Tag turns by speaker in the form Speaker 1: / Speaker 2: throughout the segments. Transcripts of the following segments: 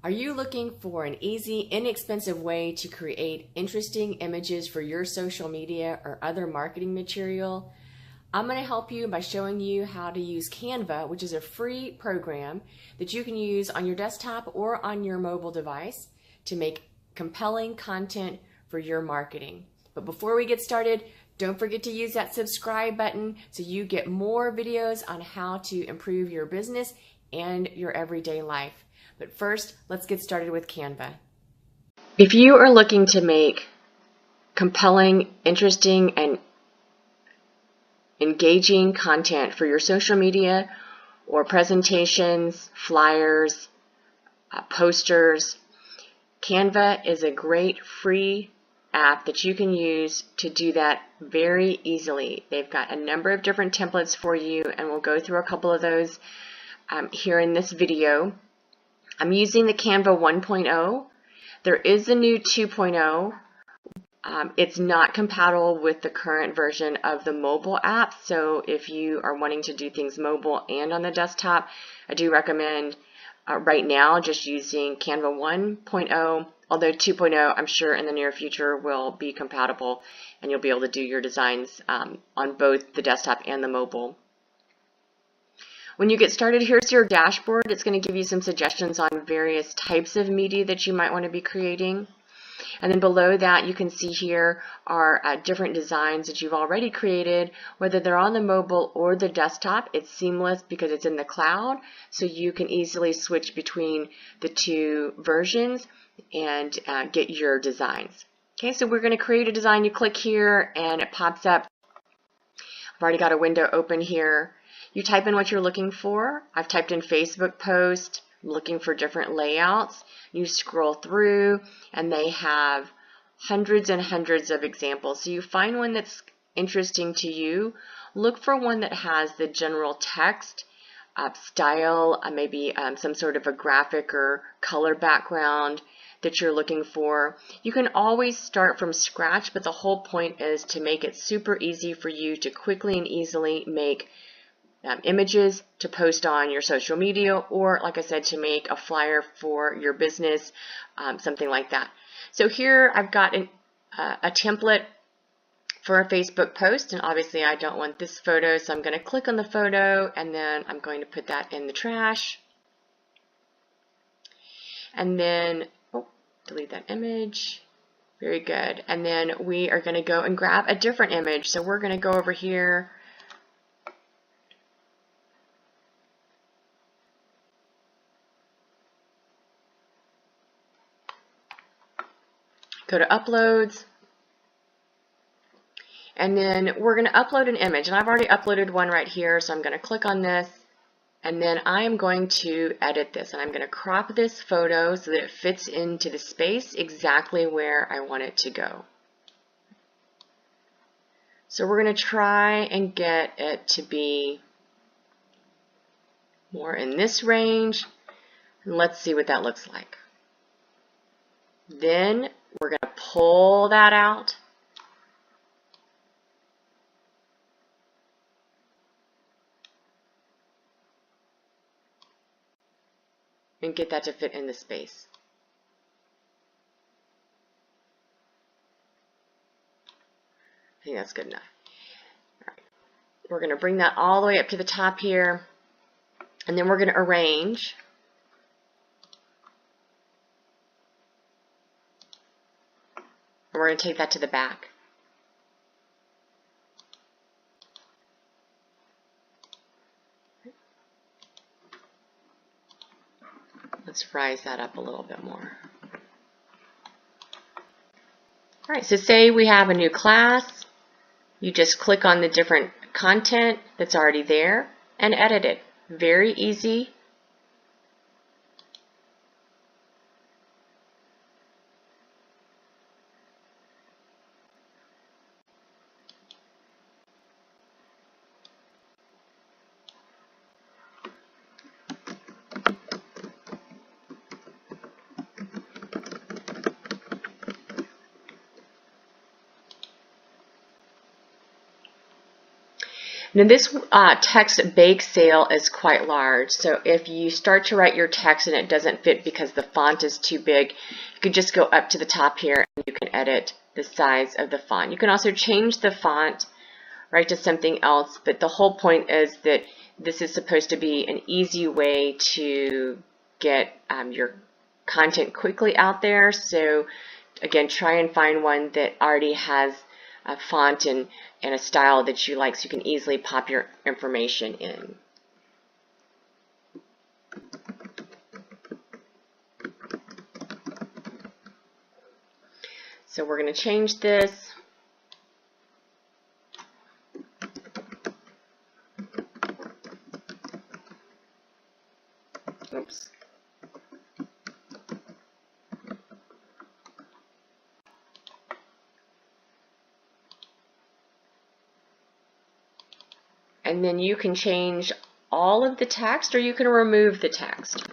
Speaker 1: Are you looking for an easy, inexpensive way to create interesting images for your social media or other marketing material? I'm going to help you by showing you how to use Canva, which is a free program that you can use on your desktop or on your mobile device to make compelling content for your marketing. But before we get started, don't forget to use that subscribe button so you get more videos on how to improve your business and your everyday life. But first, let's get started with Canva. If you are looking to make compelling, interesting, and engaging content for your social media or presentations, flyers, posters, Canva is a great free app that you can use to do that very easily. They've got a number of different templates for you, and we'll go through a couple of those here in this video. I'm using the Canva 1.0. There is a new 2.0. It's not compatible with the current version of the mobile app, so if you are wanting to do things mobile and on the desktop, I do recommend right now just using Canva 1.0, although 2.0 I'm sure in the near future will be compatible and you'll be able to do your designs on both the desktop and the mobile. When you get started, here's your dashboard. It's going to give you some suggestions on various types of media that you might want to be creating. And then below that, you can see here are different designs that you've already created, whether they're on the mobile or the desktop. It's seamless because it's in the cloud, so you can easily switch between the two versions and get your designs. Okay, so we're going to create a design. You click here and it pops up. I've already got a window open here. You type in what you're looking for. I've typed in Facebook post. I'm looking for different layouts. You scroll through and they have hundreds and hundreds of examples. So you find one that's interesting to you. Look for one that has the general text, style, maybe some sort of a graphic or color background that you're looking for. You can always start from scratch, but the whole point is to make it super easy for you to quickly and easily make images to post on your social media, or like I said, to make a flyer for your business, something like that. So here I've got a template for a Facebook post, and obviously I don't want this photo, so I'm going to click on the photo and then I'm going to put that in the trash. And then, delete that image. Very good. And then we are going to go and grab a different image. So we're going to go over here. Go to uploads, and then we're going to upload an image, and I've already uploaded one right here, so I'm going to click on this, and then I am going to edit this, and I'm going to crop this photo so that it fits into the space exactly where I want it to go. So we're going to try and get it to be more in this range, and let's see what that looks like. Then we're going to pull that out. And get that to fit in the space. I think that's good enough. All right. We're going to bring that all the way up to the top here, and then we're going to arrange. And we're going to take that to the back. Let's rise that up a little bit more. All right, so say we have a new class. You just click on the different content that's already there and edit it. Very easy. Now this text bake sale is quite large, so if you start to write your text and it doesn't fit because the font is too big, you can just go up to the top here and you can edit the size of the font. You can also change the font right to something else, but the whole point is that this is supposed to be an easy way to get your content quickly out there. So again, try and find one that already has a font and a style that you like so you can easily pop your information in. So we're going to change this. Oops. And then you can change all of the text or you can remove the text.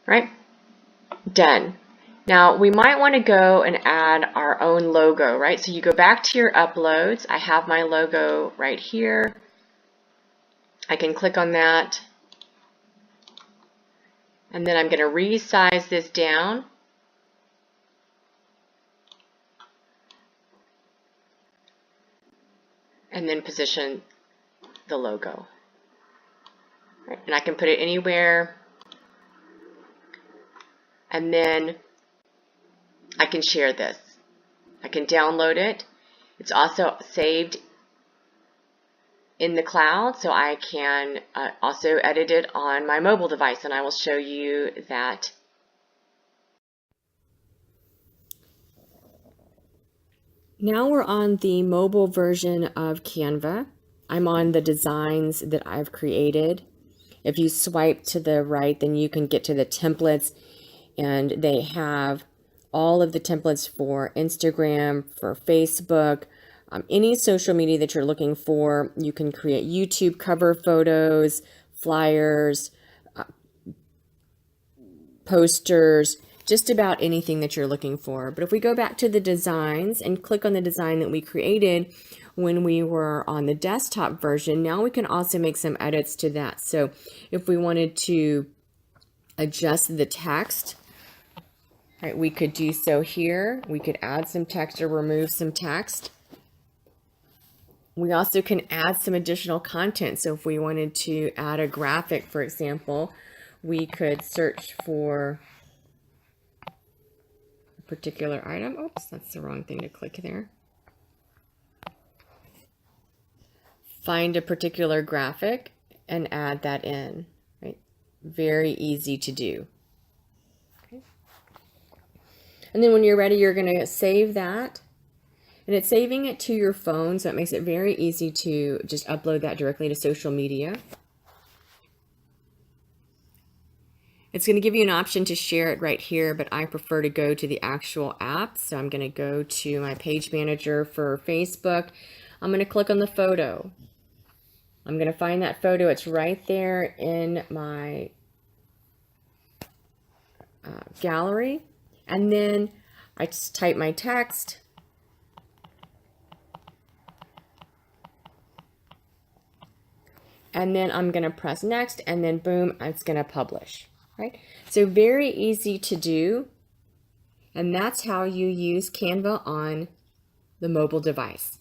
Speaker 1: Right? Done. Now we might want to go and add our own logo, right? So you go back to your uploads. I have my logo right here. I can click on that. And then I'm going to resize this down. And then position the logo. Right? And I can put it anywhere. And then I can share this. I can download it. It's also saved in the cloud, so I can also edit it on my mobile device, and I will show you that. Now we're on the mobile version of Canva. I'm on the designs that I've created. If you swipe to the right, then you can get to the templates, and they have all of the templates for Instagram, for Facebook, any social media that you're looking for. You can create YouTube cover photos, flyers, posters, just about anything that you're looking for. But if we go back to the designs and click on the design that we created when we were on the desktop version, now we can also make some edits to that. So if we wanted to adjust the text, right, we could do so here. We could add some text or remove some text. We also can add some additional content. So if we wanted to add a graphic, for example, we could search for a particular item. Oops, that's the wrong thing to click there. Find a particular graphic and add that in, right? Very easy to do. Okay. And then when you're ready, you're going to save that. And it's saving it to your phone, so it makes it very easy to just upload that directly to social media. It's going to give you an option to share it right here, but I prefer to go to the actual app. So I'm going to go to my page manager for Facebook. I'm going to click on the photo. I'm going to find that photo. It's right there in my gallery. And then I just type my text. And then I'm going to press next, and then boom, it's going to publish, right? So very easy to do, and that's how you use Canva on the mobile device.